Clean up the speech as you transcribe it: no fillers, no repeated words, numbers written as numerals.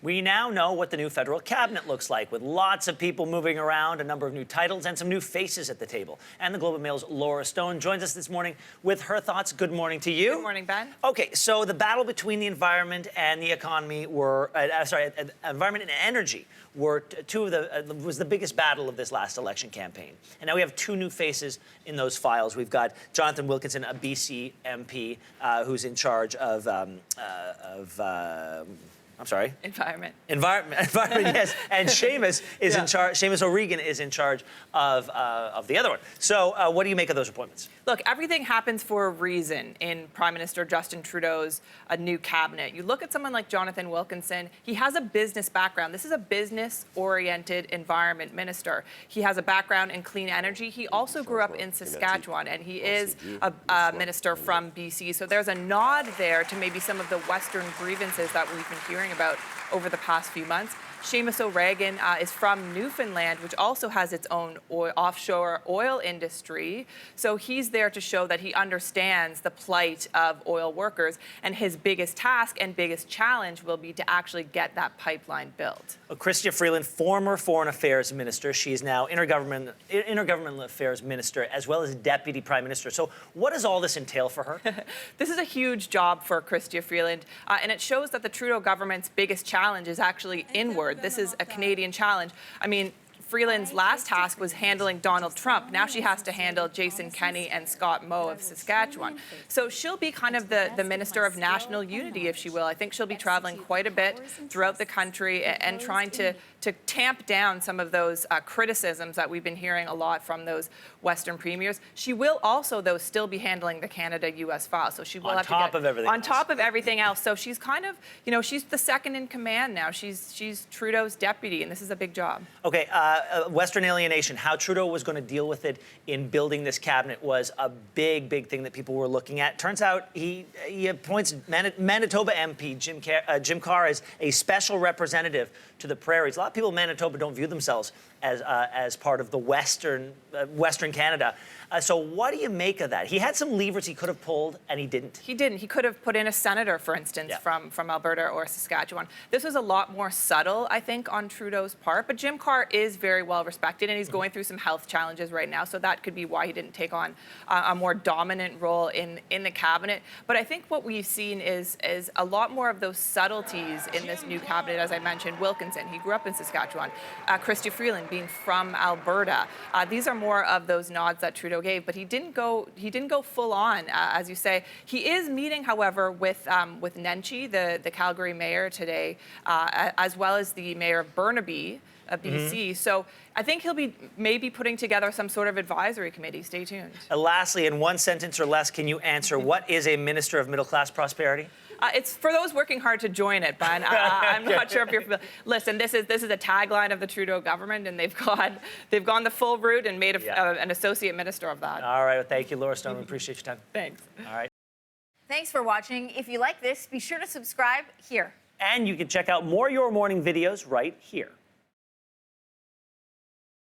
We now know what the new federal cabinet looks like, with lots of people moving around, a number of new titles, and some new faces at the table. And the Globe and Mail's Laura Stone joins us this morning with her thoughts. Good morning to you. Good morning, Ben. Okay, so the battle between the environment and the economy were, environment and energy were was the biggest battle of this last election campaign. And now we have two new faces in those files. We've got Jonathan Wilkinson, a BC MP, who's in charge of Environment, yes. And Seamus is in charge. Seamus O'Regan is in charge of the other one. So, what do you make of those appointments? Look, everything happens for a reason in Prime Minister Justin Trudeau's new cabinet. You look at someone like Jonathan Wilkinson. He has a business background. This is a business-oriented environment minister. He has a background in clean energy. He also grew up in Saskatchewan, and he is a minister from BC. So there's a nod there to maybe some of the Western grievances that we've been hearing about over the past few months. Seamus O'Regan is from Newfoundland, which also has its own offshore oil industry. So he's there to show that he understands the plight of oil workers, and his biggest task and biggest challenge will be to actually get that pipeline built. Well, Chrystia Freeland, former Foreign Affairs Minister. She is now Intergovernmental Affairs Minister, as well as Deputy Prime Minister. So what does all this entail for her? This is a huge job for Chrystia Freeland, and it shows that the Trudeau government's biggest challenge is actually inward. This is a Canadian challenge. I mean, Freeland's last task was handling Donald Trump. Now she has to handle Jason Kenney and Scott Moe of Saskatchewan. So she'll be kind of the Minister of National Unity, if she will. I think she'll be traveling quite a bit throughout the country and trying to tamp down some of those criticisms that we've been hearing a lot from those Western premiers. She will also, though, still be handling the Canada-U.S. file. So she will have to get on top of everything else. So she's kind of, she's the second in command now. She's Trudeau's deputy, and this is a big job. Okay. Western alienation, how Trudeau was going to deal with it in building this cabinet was a big, big thing that people were looking at. Turns out he appoints Manitoba MP Jim Carr as a special representative to the prairies. A lot of people in Manitoba don't view themselves as part of the Western Canada. So what do you make of that? He had some levers he could have pulled, and he didn't. He didn't. He could have put in a senator, for instance, from Alberta or Saskatchewan. This was a lot more subtle, I think, on Trudeau's part. But Jim Carr is very well respected, and he's going through some health challenges right now. So that could be why he didn't take on a more dominant role in the cabinet. But I think what we've seen is a lot more of those subtleties in this new cabinet. As I mentioned, Wilkinson, he grew up in Saskatchewan. Chrystia Freeland, being from Alberta. These are more of those nods that Trudeau gave, but he didn't go full on, as you say. He is meeting, however, with Nenshi, the Calgary mayor today, as well as the mayor of Burnaby, BC. So I think he'll be maybe putting together some sort of advisory committee. Stay tuned. Lastly, in one sentence or less, can you answer what is a minister of middle-class prosperity? It's for those working hard to join it, Ben. I'm not sure if you're familiar. Listen, this is a tagline of the Trudeau government, and they've gone the full route and made an associate minister of that. All right. Well, thank you, Laura Stone. We appreciate your time. Thanks. All right. Thanks for watching. If you like this, be sure to subscribe here. And you can check out more Your Morning videos right here.